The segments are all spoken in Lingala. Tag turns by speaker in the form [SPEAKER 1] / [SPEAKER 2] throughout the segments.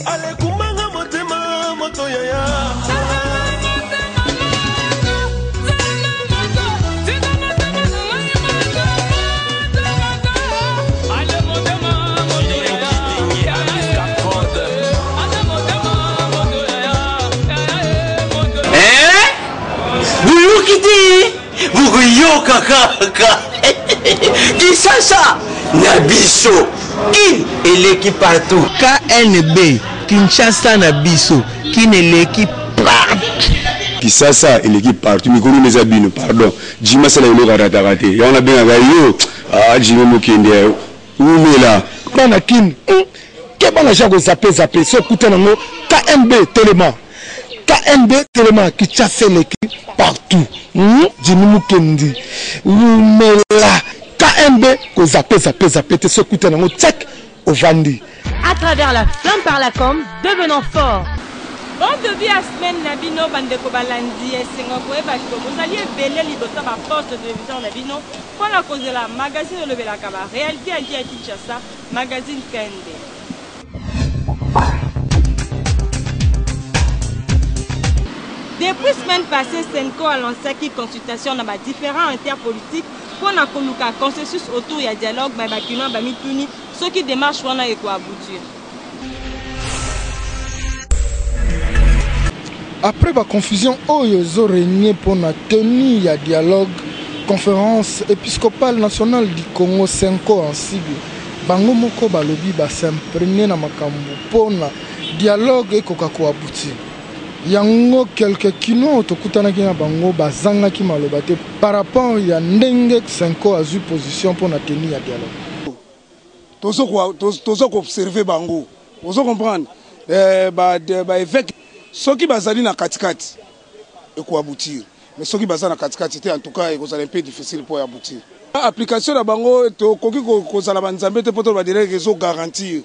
[SPEAKER 1] Ale kumanga motema moto yaya.
[SPEAKER 2] Vous kaka. Qui ça? Nabiso. Qui est l'équipe partout?
[SPEAKER 3] KNB. Kinshasa Nabiso. Qui est l'équipe partout?
[SPEAKER 4] Kisasa et l'équipe partout. Mikolo les abîmes, pardon. Jima c'est la yolo ratate. Et on a bien yo. Ah, Jima Mokende. Où est là?
[SPEAKER 5] Banakin. Kebana jago zappé. Ce couteau nango. KNB Téléma. KNB Téléma qui chasse l'équipe partout. Jimmy Mukendi. Oumela. KNB ko zappé. Ce couteau nango. Check au Vandi.
[SPEAKER 6] À travers la flamme par la com, devenant fort.
[SPEAKER 7] Bon début à semaine Nabino Bandeko Balandi et Sengokoe Bachko. Vous alliez belé l'ibota ma poste de télévision Nabino. Pour la cause de la magazine de la Kaba. Réalité à Kinshasa, magazine KNB. Depuis semaine passée, Senko a lancé une consultation dans les différents interpolitiques pour la consensus autour du dialogue avec Bamituni, ce qui démarche pour aboutir.
[SPEAKER 5] Après la confusion, ils ont régné pour la tenue du dialogue, conférence épiscopale nationale du Congo Senko en cible. Bango moko balobi ba s'imprégner na makambo pour le dialogue et kokako aboutir. Yango quelques kino tokutana ki na bango bazanga ki malobate par rapport ya ndenge Senko a eu position pour la tenue du dialogue.
[SPEAKER 8] Tozo ko observer bango. Ozo comprendre ba évêque soki bazali na katikati et ko aboutir. Mais soki bazali na katikati c'était en tout cas ça un peu difficile pour aboutir. Application na bango to koki ko sala banzambe te poto ba dire que zo garantir.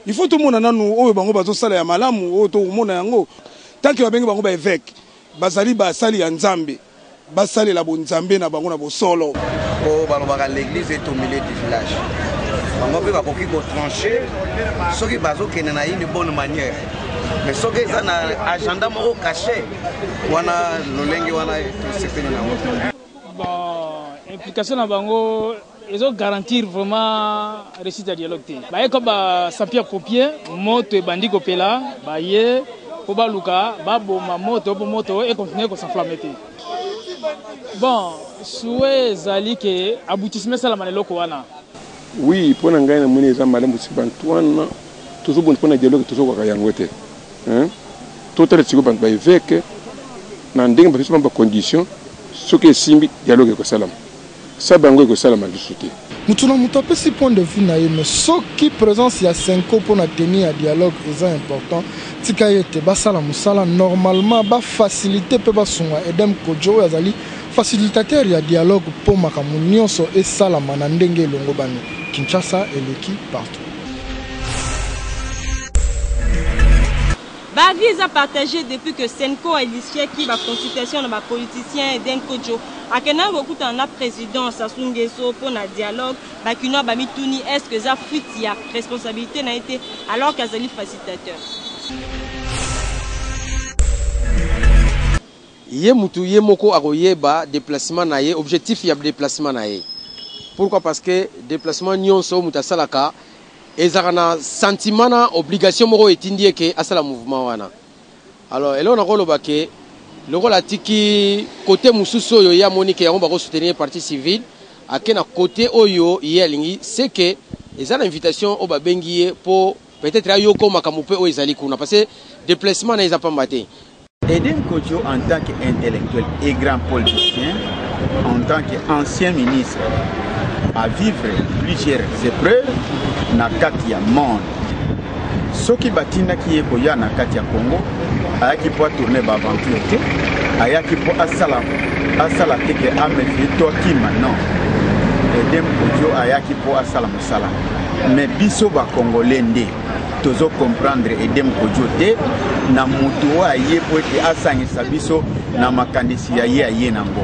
[SPEAKER 8] Il faut tout le monde nanu o bango bazo sala ya malamu o to mona yango. Tant que babengi bango ba évêque bazali ba sali ya nzambe basali la bonzambe na bango na bosolo.
[SPEAKER 9] O balobaka l'église est au milieu du village. Bango pe ba koki ko trancher soki bazo kene na une bonne manière. Mais ce qui est un agenda caché, wana lolenge wana c'est na
[SPEAKER 10] bon implication na bango ils ont garantir vraiment réussite à dialogue té ba comme sapia pompier moto bandi ko pela ba ye ko ba luka ba boma moto et continuer ko s'enflammer té bon souhait zali que aboutissement ça la maneloko wana
[SPEAKER 4] oui pour ngai na moni za madame Sibantuana toujours bon pour na dialogue toujours ko yangote. Tout est sûr que évêque n'a pas condition ce que simbi dialogue avec salam ça bango avec salam à discuter
[SPEAKER 5] mutuna mutape si point de vue naïe mais ce qui présence ya Senko pour la tenir à dialogue est important tika yete basala musala normalement ba faciliter pe basunga Edem Kojo azali facilitateur ya dialogue pour makamu nyonso et salama na ndenge longo bani Kinshasa et l'équipe partout.
[SPEAKER 7] Bavies a partagé depuis que Senko a initié qui va consultation de ma politicien Edem Kojo. A Kenan recoute en la présidence à Sungeso pour un dialogue. Bakuna Bamituni est-ce que ça fuit ya responsabilité n'a été alors qu'Azali facilitateur.
[SPEAKER 11] Yé mutu yé moko aroyeba déplacement naé objectif y a déplacement naé. Pourquoi? Parce que déplacement nyonso mutasalaka ezarana sentiment na obligation moko etindie ke asala mouvement wana. Alors et là on a rolobake le rôle atiki côté mususu yo ya monique ya on va soutenir parti civil akena côté oyo yelingi c'est que ezana invitation au babengié pour peut-être ayoko makamupe o ezali kuna parce que déplacement na ezapa maté.
[SPEAKER 12] Edem Kojo en tant qu'intellectuel et grand politicien, en tant qu'ancien ministre, à vivre plusieurs épreuves na kati ya monde. Soki batina ki ekoya na kati ya Congo, ayaki po tourner ba aventure te, ayaki po asala te ke amefi to ki maintenant. Edem Kojo ayaki po asala musala. Mais biso ba Congolais nde tozo comprendre Edem Kojo te na mutu aye po te asangisa biso na makanisi ya ye nango.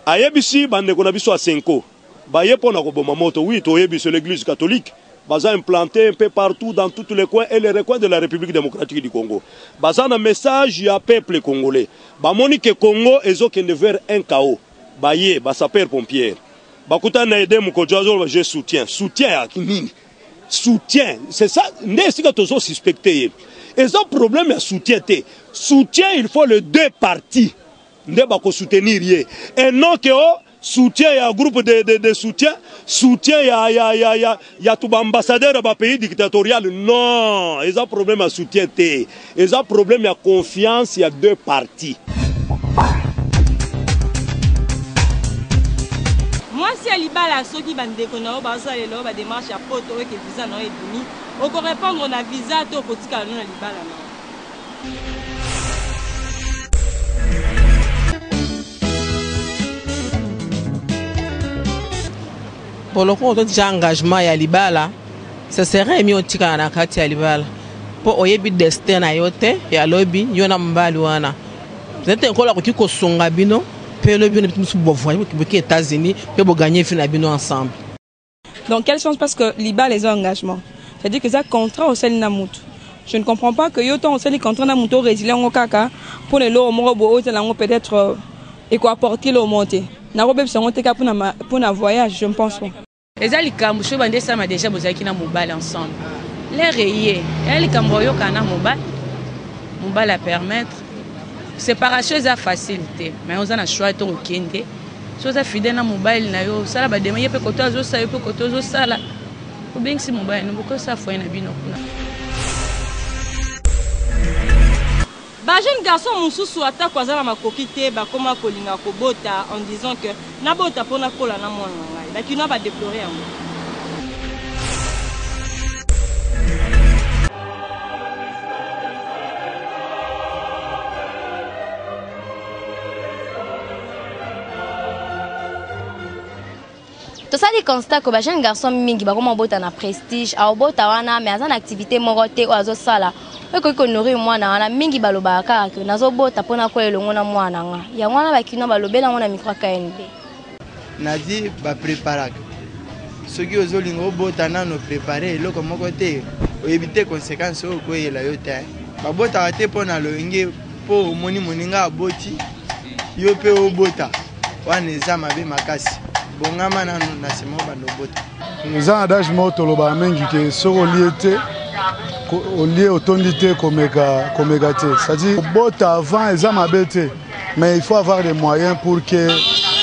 [SPEAKER 13] Ayebisi bande kona biso a Senko. Baye pona ko boma moto oui to yebiso l'église catholique
[SPEAKER 1] baza implanté un peu partout dans tous les coins et les recoins de la République démocratique du Congo. Baza un message ya peuple congolais. Bamoni que Congo ezokende vers un chaos. Baye, sapeur pompier. Bakuta na aide mukojazo je soutien. Soutien à nini? Soutien, c'est ça, n'est ce que tozo suspecté. Et ça problème à soutien té. Soutien, il faut les deux parties. Ne bako soutenir yé. Et non que soutien il y a un groupe de soutien, soutien il y a tout ambassadeur dans pays dictatorial. Non, ils ont problème à soutien té. Ils ont problème à confiance, il y a deux parties.
[SPEAKER 7] Moi si alibala soki bandeko na baza lelo ba démarche à poto que visa na edumi, on peut répondre na visa to kotika na libala na.
[SPEAKER 3] Pour le coup, déjà engagement à Libala, ça serait mieux que na kati ya Libala. Pour oyebi destin na yote ya lobby yona mbali wana. Zete nkola ko songa bino, pe lobby ne bitu bo voyer que États-Unis pe bo gagner fina bino ensemble.
[SPEAKER 13] Dans quel sens? Parce que Libala les engagements. C'est-à-dire que ça contrat au sel namutu. Je ne comprends pas que yoto au sel contrat namutu résilient au kaka pour les lots morobo au peut-être et quoi apporter le monter. Na robe se monter pour na voyage, je ne pense pas.
[SPEAKER 14] Les alikambo so bande ça m'a déjà bozaki na mobile ensemble. Les rayés, les alikambo yo kana mobile à permettre séparation est facilité, mais on a choix to kende. So za fidèle na mobile na yo, ça la ba demaye pe koto zo sa yo pe koto zo sala. Ou bien si mobile no boko ça foi na bino kuna.
[SPEAKER 7] Ba jeune garçon mususu ata kwaza na makoki te ba koma kolinga kobota en disant que na bota pona kola na mwana ngai. Ba kino ba déplorer yango.
[SPEAKER 15] Tout ça dit constat que ba jeune garçon mingi ba koma bota na prestige, a bota wana mais azana activité morote o azo sala. Eko nourrir mwana wana mingi baloba kaka ke nazobota pona ko elongo na mwana nga ya mwana bakino balobela ngona micro KNB
[SPEAKER 16] nadi ba préparer soki ozolingo bota nano préparer eloko moko te oyebite conséquences o ko yela yo te babota te pona loenge po moni moninga aboti yo pe obota wana eza mabe makasi bongama nano na simo bandobota
[SPEAKER 17] eza adage moto loba mingi ke soko liete au lieu autonité comme c'est-à-dire bota avant les amabete mais il faut avoir des moyens pour que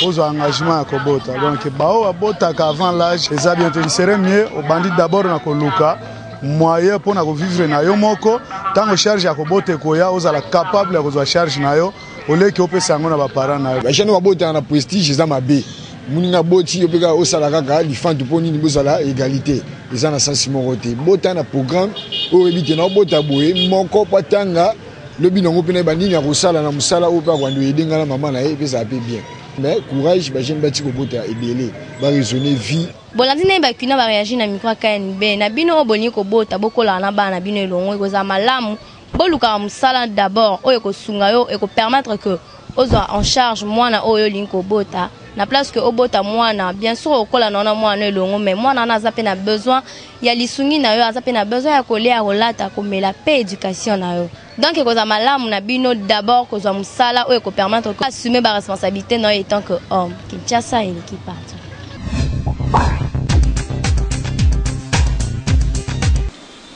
[SPEAKER 17] aux engagements à kobota donc bao bota qu'avant l'âge les a bien il serait mieux au bandit d'abord na koluka moyen pour na vivre na yo moko tant charge à kobote koya aux ala capable à ko charge na yo au lieu que opesa ngona ba parents na yo
[SPEAKER 18] ba chano bota na prestige za mabe munina boti yopeka osala kaka lifantu poni ni bozala égalité ezana sens morote bota na programme o ebite na bota boye moko patanga lobi nango pena bandini ya kosala na musala o pa kwando edenga na mama na ye pesa pe bien mais courage ba jeune bati ko bota ebele ba raisonner vie
[SPEAKER 15] bolandine ba kina ba réagir na micro KNB na bino oboni ko bota bokola na bana bino elongo ekoza malamu boluka musala d'abord o ekosunga yo eko permettre que ozo en charge mwana oyo linko bota na place que obota mwana bien sûr okola na mwana elongo mais mwana na zape na besoin ya lisungi na yo azape na besoin ya kolia kolata komela pe éducation na yo donc ekoza malamu na bino d'abord kozwa musala oyo ko permettre ko assumer ba responsabilité na yo étant que homme Kinshasa et l'équipe partout.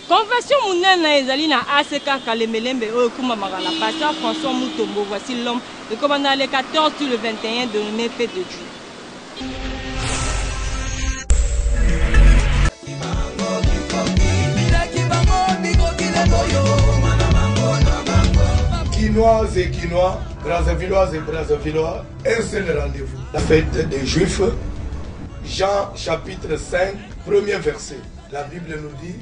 [SPEAKER 7] Confession munene ezali na ACK Kalemelembe oyo kuma magala pasteur François Mutombo. Voici l'homme le commandant le 14 sur le 21 de mai fête de Dieu.
[SPEAKER 19] Quinoises et Quinois, Brazzavilloises et Brazzavillois, un seul rendez-vous. La fête des Juifs, Jean chapitre 5, premier verset. La Bible nous dit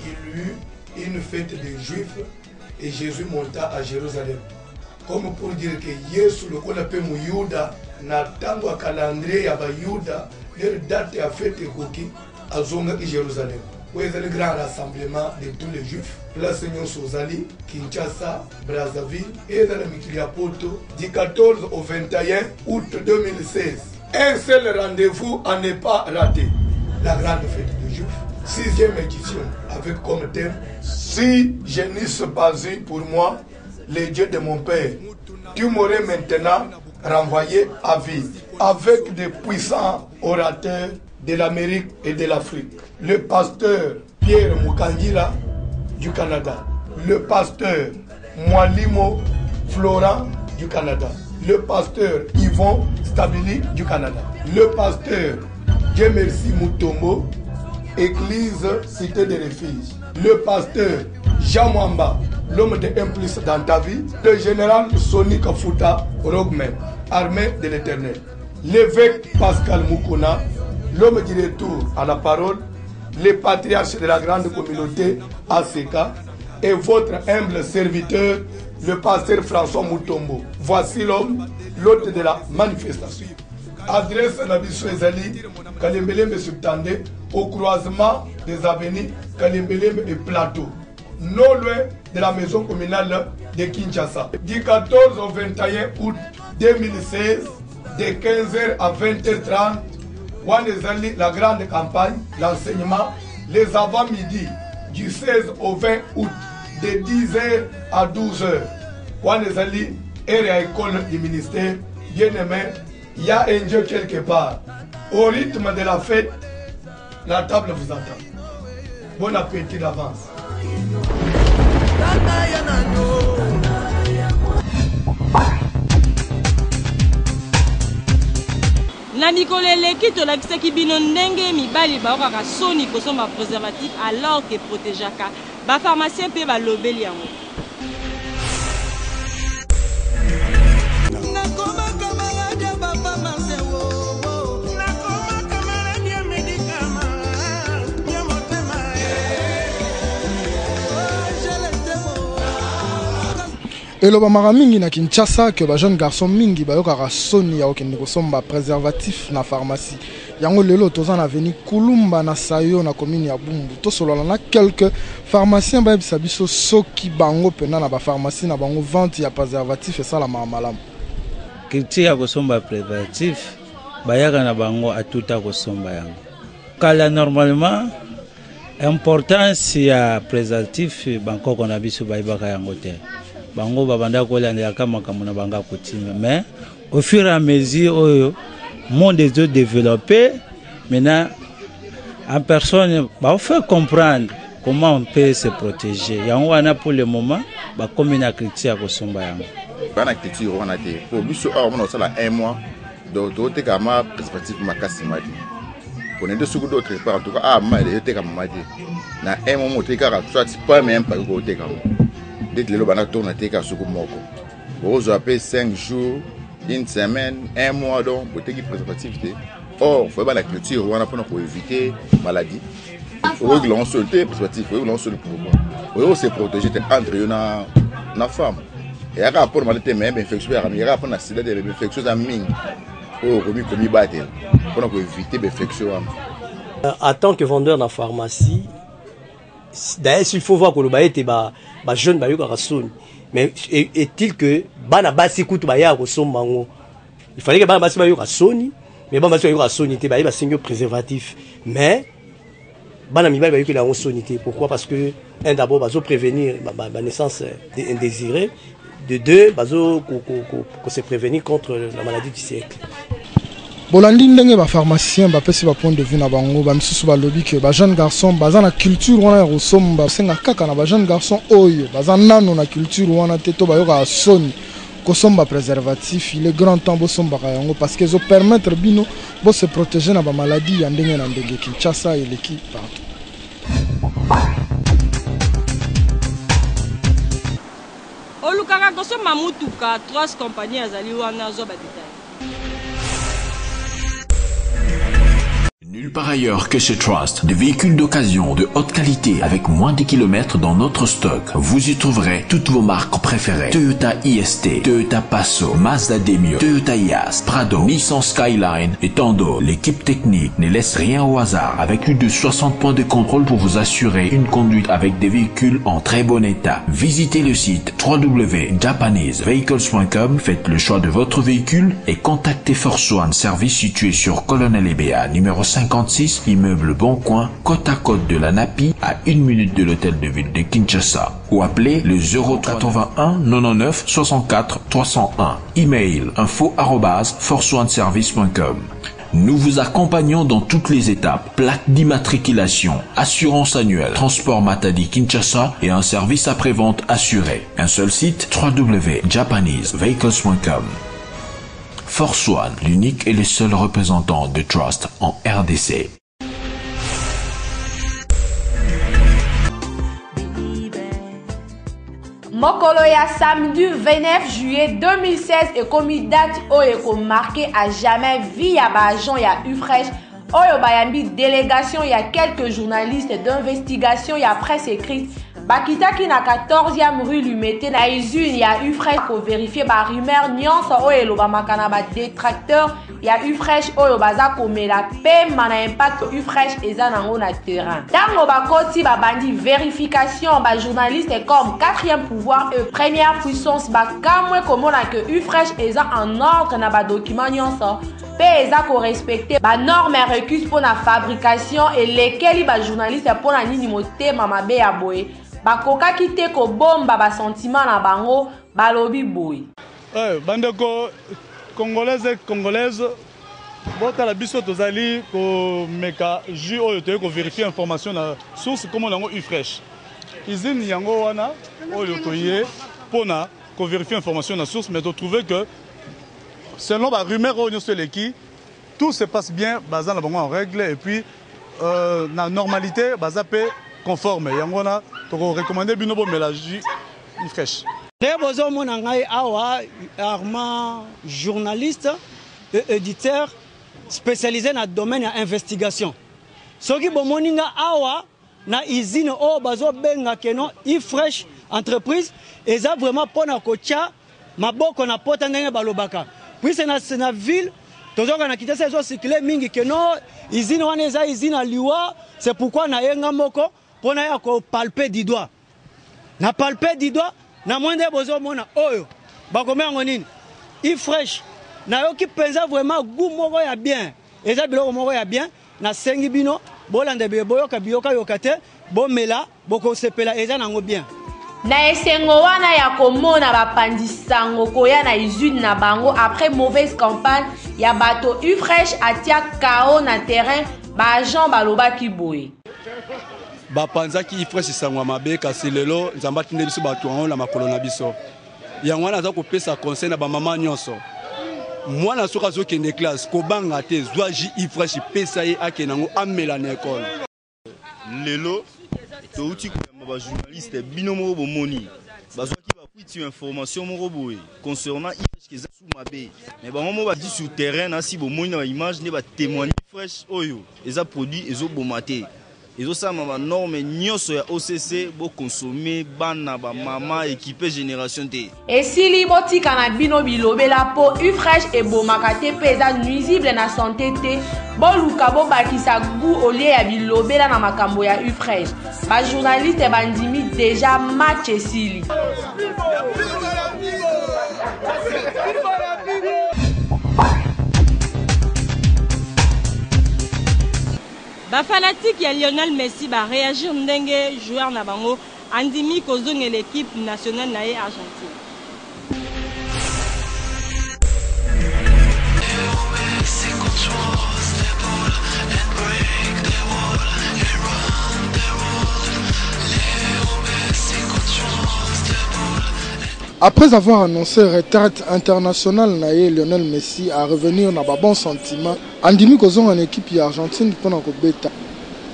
[SPEAKER 19] il eut une fête des Juifs et Jésus monta à Jérusalem. Comme pour dire que Yesu le qu'on appelle Mouyouda, na tango a calendrier ya Bayouda, leur date à fête koki à Zonga et Jérusalem. Où est le grand rassemblement de tous les Juifs? Place Nyon Sozali, Kinshasa, Brazzaville et dans la Mikiliapoto du 14 au 21 août 2016. Un seul rendez-vous à ne pas rater. La grande fête des Juifs. 6e édition, avec comme thème « Si je n'eusse pas eu pour moi les dieux de mon père, tu m'aurais maintenant renvoyé à vie. » Avec des puissants orateurs de l'Amérique et de l'Afrique. Le pasteur Pierre Mukangila du Canada. Le pasteur Mwalimo Florent du Canada. Le pasteur Yvon Stabili du Canada. Le pasteur Dieu merci Mutombo, Église Cité des Refuges. Le pasteur Jean Mwamba, l'homme de 1+ dans ta vie. Le général Sonic Kafuta Rogmen, armée de l'Éternel. L'évêque Pascal Mukuna, l'homme du retour à la parole, les patriarches de la grande communauté ACK et votre humble serviteur, le pasteur François Mutombo. Voici l'homme, l'hôte de la manifestation. Adresse Nabiso Ezali, Kalembelembe Subtande, au croisement des avenues Kalembelembe et Plateau, non loin de la maison communale de Kinshasa. Du 14 au 21 août 2016, de 15h à 20h30, Wanezali, la grande campagne, l'enseignement, les avant-midi, du 16 au 20 août, de 10h à 12h. Wanezali, et à l'école du ministère, bien aimé, il y a un Dieu quelque part. Au rythme de la fête, la table vous attend. Bon appétit d'avance.
[SPEAKER 7] Na mikolo eleki tolakisaki bino ndenge mibali baokaka soni kosomba préservatif alors que protégeaka bapharmacien mpe balobeli yango.
[SPEAKER 5] elobamaka mingi na Kinshasa ke ba jeune garçon mingi bayokaka soni ya okende kosomba préservatif na pharmacie yango lelo toza na veni Kulumba na Sayo na commune ya Bumbu tosolola na quelques pharmaciens bayebisa biso soki bango pena na ba pharmacie na bango vente ya préservatif esala malamu
[SPEAKER 20] culture ya kosomba préservatif bayaka na bango atuta kosomba yango kala normalement importance ya préservatif bankoko na biso bayebaka yango te bango babanda kolandela makambo na banga coutume mais au fur et à mesure oyo monde est développé maintenant en personne va faire comprendre comment on peut se protéger yango wana pour le moment ba comme une culture ko somba yango
[SPEAKER 12] bana culture wana te pour biso a on sala 1 mois donc te kama préservatif makasi madi on est de sous d'autres part en tout cas ma te kama madi na 1 mois te kara soit pas même pas ko te kama dès que le bana tourne teka suku moko vous appelez 5 jours une semaine 1 mois donc pour te qui préservatif or faut pas la culture on a pour éviter maladie on glon solté préservatif on glon solté pour on se protéger entre na femme et à rapport maladie même infection il y a rapport na sida de infection en mine oh comme battre pour éviter l'infection
[SPEAKER 21] en tant que vendeur dans pharmacie. D'ailleurs, il faut voir que le baïe était jeune baïe soni. Mais est-il que bana basi kutu baïe a mango. Il fallait que bana basi baïe soni, mais bana basi baïe soni était baïe signe préservatif. Mais bana mi baïe que la sonité. Pourquoi? Parce que un d'abord bazo prévenir la naissance indésirée, de deux bazo se prévenir contre la maladie du siècle.
[SPEAKER 5] bolandi ndenge ba pharmacien ba pesi ba point de vue na bango ba misusu ba lobby que ba jeune garçon baza na culture wana ya kosomba senga kaka na ba jeune garçon oyo baza nano na culture wana te to bayoka soni kosomba préservatif. Il est grand temps bosomba yango parce que zo permettre bino bo se protéger na ba maladie ya ndenge na ndenge Kinshasa et l'équipe partout.
[SPEAKER 7] olukaka kosomba mutuka 3 compagnies azali wana zo ba détail.
[SPEAKER 22] Nulle part ailleurs que chez Trust, des véhicules d'occasion de haute qualité avec moins de kilomètres dans notre stock. Vous y trouverez toutes vos marques préférées. Toyota IST, Toyota Passo, Mazda Demio, Toyota Yaris, Prado, Nissan Skyline et tant d'autres. L'équipe technique ne laisse rien au hasard avec plus de 60 points de contrôle pour vous assurer une conduite avec des véhicules en très bon état. Visitez le site www.japanesevehicles.com, faites le choix de votre véhicule et contactez Force One Service situé sur Colonel Ebea, numéro 5. 56, immeuble Boncoin, côte à côte de la NAPI, à 1 minute de l'hôtel de ville de Kinshasa. Ou appelez le 081 99 64 301. Email info@forceoneservice.com. Nous vous accompagnons dans toutes les étapes. Plaque d'immatriculation, assurance annuelle, transport Matadi Kinshasa et un service après-vente assuré. Un seul site, www.japanesevehicles.com. Force One, l'unique et le seul représentant de Trust en RDC.
[SPEAKER 2] Mokolo ya samedi 29 juillet 2016 et comme date oyo marqué à jamais via agent ya UFRESH oyo bayambi délégation ya quelques journalistes d'investigation ya presse écrite bakitaki na 14e rue Lumete na usine ya UFRESH ko vérifier ba rumeur nyonso oyo lobamaka na ba détracteur ya UFRESH oyo baza komela pema na impact UFRESH eza nango na terrain. Tango bakoti babandi vérification ba journaliste comme 4e pouvoir et première puissance bakamwe komona que UFRESH eza en ordre na ba document nyonso pe eza ko respecter ba normes requises pour la fabrication et lesquelles ba journaliste pour na nini motema mabe ya boye bakoka kite ko bomba ba sentiment na bango balobi boy.
[SPEAKER 17] Bandeko congolaise bota la biso tozali ko meka ju oyo to ko vérifier information na source comme on a UFRESH. Izine yango wana oyo to yé pona ko vérifier information na source mais to trouver que selon la rumeur oyo sur l'équipe tout se passe bien bazan na bango en règle et puis na normalité bazapé conforme yango na to recommander bino bo mélange UFRESH.
[SPEAKER 6] Bozo mona ngai awa Armand journaliste et éditeur spécialisé dans le domaine de l'investigation. Soki bomoninga awa na usine o bazo benga keno UFRESH entreprise eza vraiment pona kocha maboko na pota ndenge balobaka. Puis c'est na ville tozoka na kitesa ezo circuler mingi keno usine wana eza usine a liwa c'est pourquoi na yenga moko pona ya ko palper du doigt. Na palper du doigt na mwende bozo mona oyo bakomengo nini UFRESH na yoki penza vraiment goût moko ya bien eza biloko moko ya bien na sengi bino bolande boyoka biyoka yokate bomela boko sepela eza nango bien
[SPEAKER 2] na esengo wana ya komona bapandisango koya na usine na bango après mauvaise campagne ya bato UFRESH atia KO na terrain ba agent balobaki boye
[SPEAKER 23] bapanzaki UFRESH sangwa mabe kasi lelo nzamba tinde biso bato wango na makolo na biso yango wana aza kopesa conseil na bamama nyonso mwana soki azokende classe kobanga te zwa ji UFRESH pesa ye akende yango amela na ekole
[SPEAKER 24] lelo touti koyamba bajournaliste bino moko bomoni bazwaki bakwiti information moko boye concernant UFRESH keza sous mabe mais bango moko badi sur terrain nasi bomoni na baimage nde batémoigne UFRESH oyo eza produit ezoboma te ezosama banorme nyonso ya OCC bokonsome bana bamama équipe génération te
[SPEAKER 2] esili botika na bino bilobela po UFRESH ebomaka te mpe eza nuisible na santé te boluka bobakisa goût olie ya bilobela na makambo ya UFRESH bajournaliste bandimi déjà match esili
[SPEAKER 7] Bafanatique ya Lionel Messi ba réagir ndenge joueur na bango andimi kozonga l'équipe nationale na Argentine.
[SPEAKER 5] Après avoir annoncé retraite internationale, Lionel Messi a revenir dans bon sentiment. Andimi kozon en équipe argentine pendant que bêta.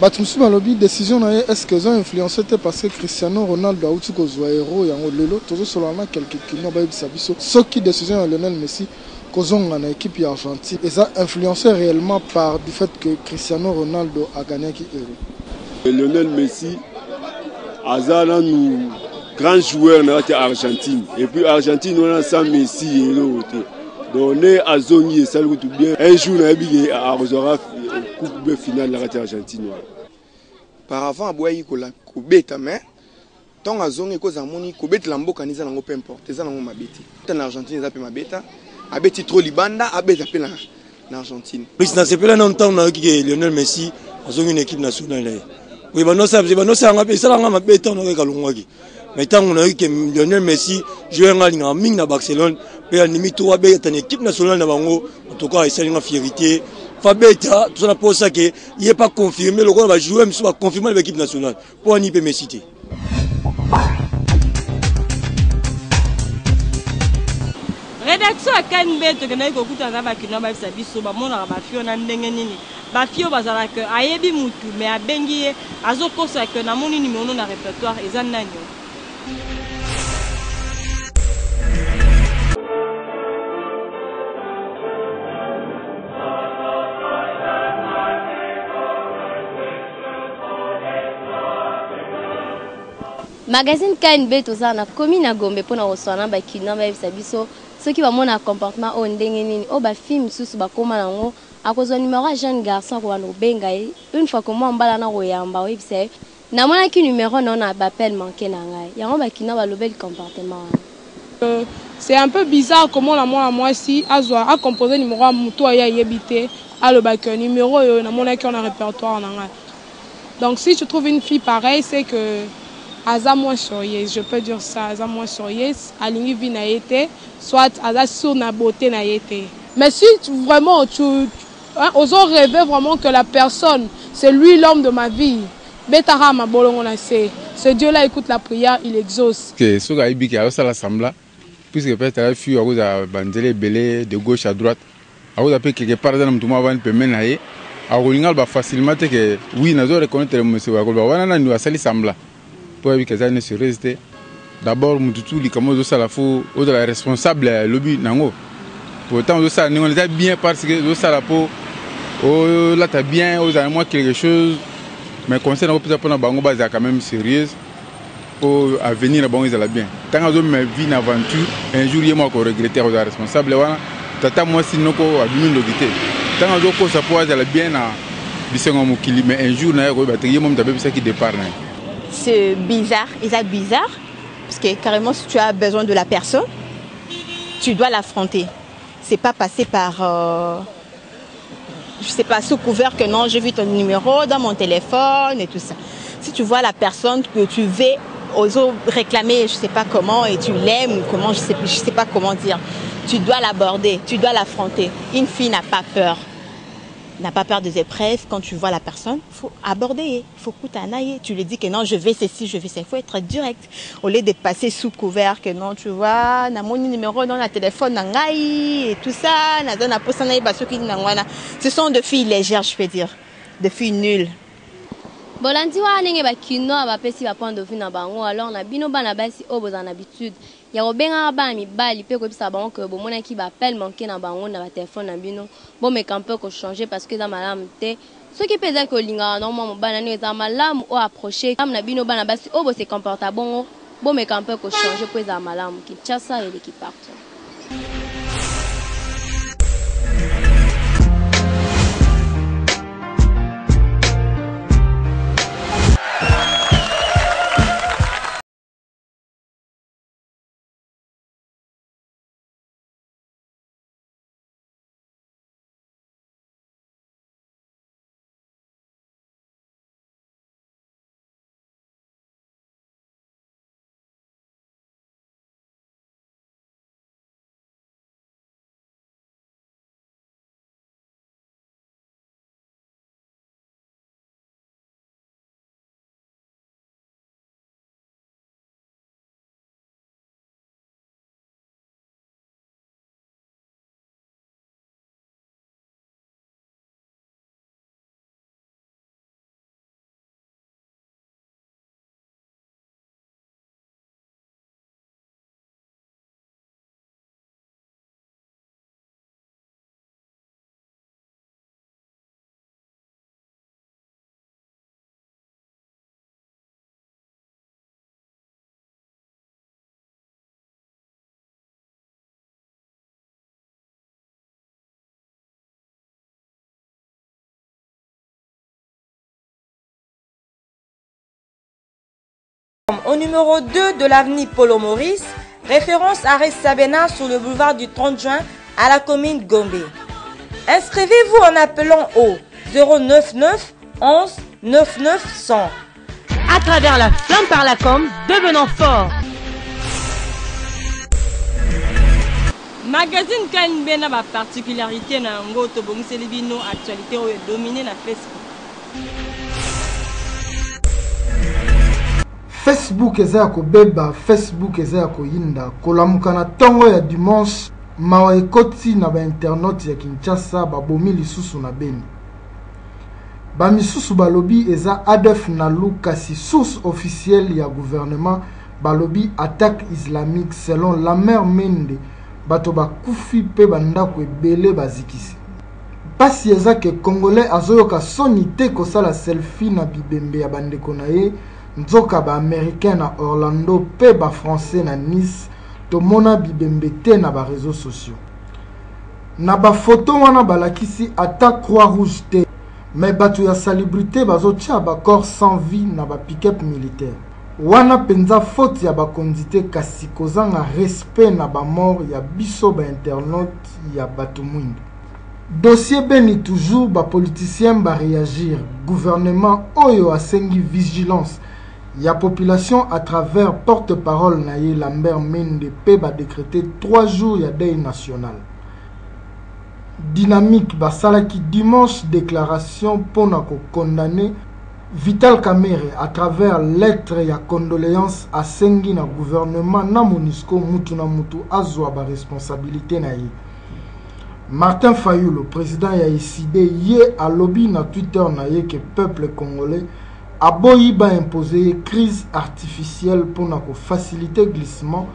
[SPEAKER 5] Batumsu balobi décision est-ce qu'ils ont influencé parce que Cristiano Ronaldo a outi kozwa héros yango lelo tozo solana quelques clients ba yebisa biso soki décision de Lionel Messi kozon en équipe argentine et ça influencé réellement par du fait que Cristiano Ronaldo a gagné qui héros.
[SPEAKER 4] Lionel Messi azala nous grand joueur dans l'Argentine. Et puis l'Argentine, on a sans Messi et l'autre. Donc on est à Zoni et ça le tout bien. Un jour, on a arrosera coupe finale de l'Argentine.
[SPEAKER 25] Par avant, Aboye Kola, Kobeta, mais tant à Zoni, cause à Moni, Kobet Lambo, Kanisa, peu importe. C'est ça, on m'a bêté. En Argentine, ils appellent ma bêta. Abeti trop Libanda, Abeti appelle en Argentine.
[SPEAKER 1] C'est pas longtemps que Lionel Messi a une équipe nationale. Oui, ça mais tant on a eu que Lionel Messi joue en ligne à Barcelone, et à limite une équipe nationale en tout cas c'est une fierté. Fabeta, tout ça pour ça que il n'est pas confirmé, le rôle va jouer, mais il va confirmer l'équipe nationale pour en y citer.
[SPEAKER 7] Rédaction à Kanbe, tu connais beaucoup de gens qui ont biso ba mona ba fio na ndenge nini ba fio bazala que ayebi mutu mais a bengi azoko sa que na moni ni mono na répertoire eza nani.
[SPEAKER 15] Magazine KNB tout ça na commune à Gombe pour na restaurant ba kina ba biso ceux qui va mon comportement au ndenge nini o ba film susu ba koma nango a cause numéro jeune garçon ko no benga une fois que moi mbala na royamba o ibse na mona ki numéro non na ba appel manqué na ngai yango ba kina ba lobel comportement.
[SPEAKER 13] C'est un peu bizarre comment la moi si a composé numéro à muto ya yebité a le bac numéro na mona ki on a répertoire na ngai. Donc si tu trouves une fille pareille c'est que Aza moins sérieuse, je peux dire ça, Aza moins sérieuse, aligné vie n'a été, soit Aza sur na beauté n'a été. Mais si vraiment tu osons rêver vraiment que la personne, c'est lui l'homme de ma vie, Betara ma bolongo na ce Dieu-là écoute la prière, il exauce.
[SPEAKER 8] Que ce gars ibi qui a ça l'assemblée, puisque peut-être la fille a cause à bandele belé de gauche à droite, a cause à peu quelque part dans le tournoi avant peut mener à Rolingal va facilement que oui, nous devons reconnaître le monsieur Wagoba, on a nous a sali sembla. D'abord, Moutoutou, les camarades de Salafo, de la responsable, lobby, nango. Pourtant, on est bien parce que de Salapo, là, tu as bien, aux moi quelque chose, mais concernant le plus de Bango, c'est quand même sérieuse. Pour avenir, la Bango, c'est bien. Tant que je me vis une aventure, un jour, il y a moi qui regrette aux responsables, tata, moi, sinon, à 10 000 logité. Tant que je ça peut être bien à Bissengo Moukili, mais un jour, il y a mon tabé qui départ.
[SPEAKER 9] C'est bizarre, bizarre, parce que carrément si tu as besoin de la personne, tu dois l'affronter. C'est pas passer par, je sais pas, sous couvert que non, j'ai vu ton numéro dans mon téléphone et tout ça. Si tu vois la personne que tu veux oser réclamer, je sais pas comment, et tu l'aimes ou comment, je sais pas comment dire, tu dois l'aborder, tu dois l'affronter. Une fille n'a pas peur. N'a pas peur des épreuves. Quand tu vois la personne, il faut aborder, il faut coutanailler. Tu lui dis que non, je vais ceci, je vais ça. Il faut être direct. Au lieu de passer sous couvert, que non, tu vois, na mon numéro dans le téléphone, nangai, et tout ça, ce sont des filles légères, je peux dire. Des filles nulles.
[SPEAKER 15] Bolandi wa nenge ba kino ba pesi ba point de vue na bango alors na bino bana basi obo za habitude ya obenga ba mi bali pe ko bisa bango que bo mona ki ba appel manqué na bango na ba téléphone na bino bon mais quand peut ko changer parce que za malamu te ce qui peut dire que linga normalement bana ni za malamu o approcher comme na bino bana basi obo se comporta bongo bon mais quand peut ko changer pour za malamu ki tchasa et qui part.
[SPEAKER 7] Au numéro 2 de l'avenue Polo Maurice, référence à Sabena sur le boulevard du 30 juin à la commune Gombe.
[SPEAKER 3] Inscrivez-vous en appelant au 099 11 99 100.
[SPEAKER 10] À travers la flamme par la com, devenons forts.
[SPEAKER 7] Magazine KNB na ba particularité na ngo to bongiseli bino actualité oyo dominé na Facebook.
[SPEAKER 5] Facebook eza ya kobeba, Facebook eza ya koyinda kolamuka na ntongo ya dimanche mawa ekoti na bainternaute ya Kinshasa babomi lisusu na Beni. Bamisusu balobi eza ADF Nalu kasi source officielle ya gouvernement balobi attaque islamique selon la mère Mende bato bakufi pe bandako ebele bazikisi. Pasi eza ke Congolais azoyoka soni te kosala selfie na bibembe ya bandeko na ye nzoka ba américain na Orlando pe ba français na Nice tomona bibembe te na ba réseaux sociaux. Na ba photo wana balakisi ata croix rouge te mais bato ya salubrité bazotia ba corps sans vie na ba pick-up militaire. Wana penza faute ya bakondite kasi kozanga respect na ba mort ya biso ba internaute ya bato mwindu. Dossier Beni toujours ba politicien ba réagir. Gouvernement oyo asengi vigilance ya population à travers porte-parole na ye Lambert Mende pe ba décréter 3 jours ya deuil national. Dynamique basalaki dimanche déclaration pour na condamner Vital Kamerhe à travers lettre ya condoléances à sengi na gouvernement na MONUSCO mutu na mutu azwa ba responsabilité na ye. Martin Fayulu, président ya ICD, ye a lobby na Twitter na ye que peuple congolais a boyi ba imposer crise artificielle pour na ko faciliter glissement.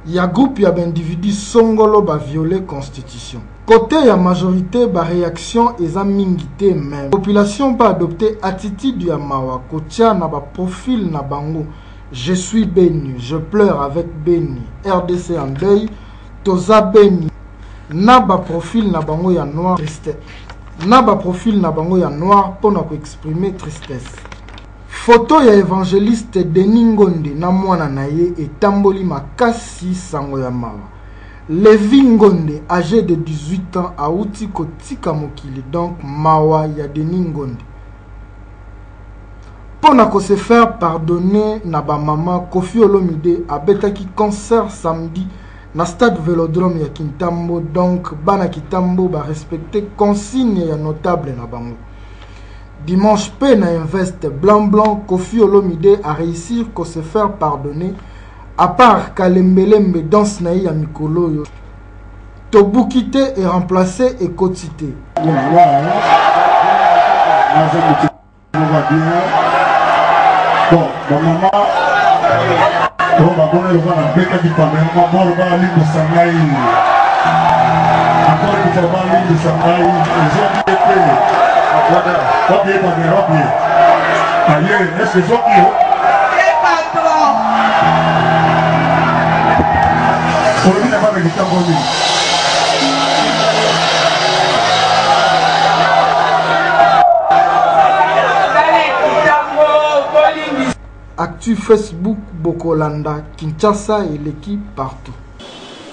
[SPEAKER 5] Ya groupe ya individu songolo ba violer constitution. Côté ya majorité ba réaction eza mingité même. Population ba adopter attitude ya mawa kotia na ba profil na bango. Je suis béni, je pleure avec béni. RDC en deuil, toza béni. Na ba profil na bango ya noir tristesse. Na ba profil na bango ya noir pour na ko exprimer tristesse. Photo ya évangéliste Denis Ngonde na mwana na ye etamboli makasi sango ya mawa. Levi Ngonde, âgé de 18 ans, a outi kotika mokili, donc mawa ya Denis Ngonde. Pona ko se faire pardonner na ba mama Kofi Olomide abetaki concert samedi na stade Vélodrome ya Kintambo, donc bana Kitambo ba respecter consigne ya notable na bango. Dimanche pe na investe blanc Kofi Olomide a réussi à se faire pardonner à part Kalembelembe danse na ya mikolo yo. Tobukite est remplacé et Kotite.
[SPEAKER 11] Bon, ma maman, on va donner le vent à Beka du Pamela, maman, on va aller de Sangaï. Encore une fois, on va aller de Sangaï. Ils ont été payés. Robier. Aïe, est-ce que c'est qui? On n'a pas avec le Cameroun.
[SPEAKER 5] Actu Facebook, Bokolanda, Kinshasa et l'équipe partout.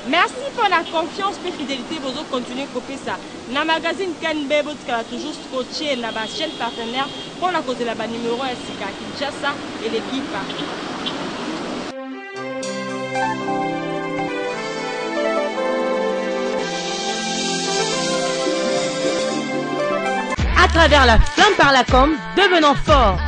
[SPEAKER 7] Merci pour la confiance et fidélité. Vous continuez à copier ça. Dans le magazine KNB, vous avez toujours scotché la chaîne partenaire pour la cause de la numéro SK Kinshasa et l'équipe partout.
[SPEAKER 10] À travers la flamme par la com, devenons forts.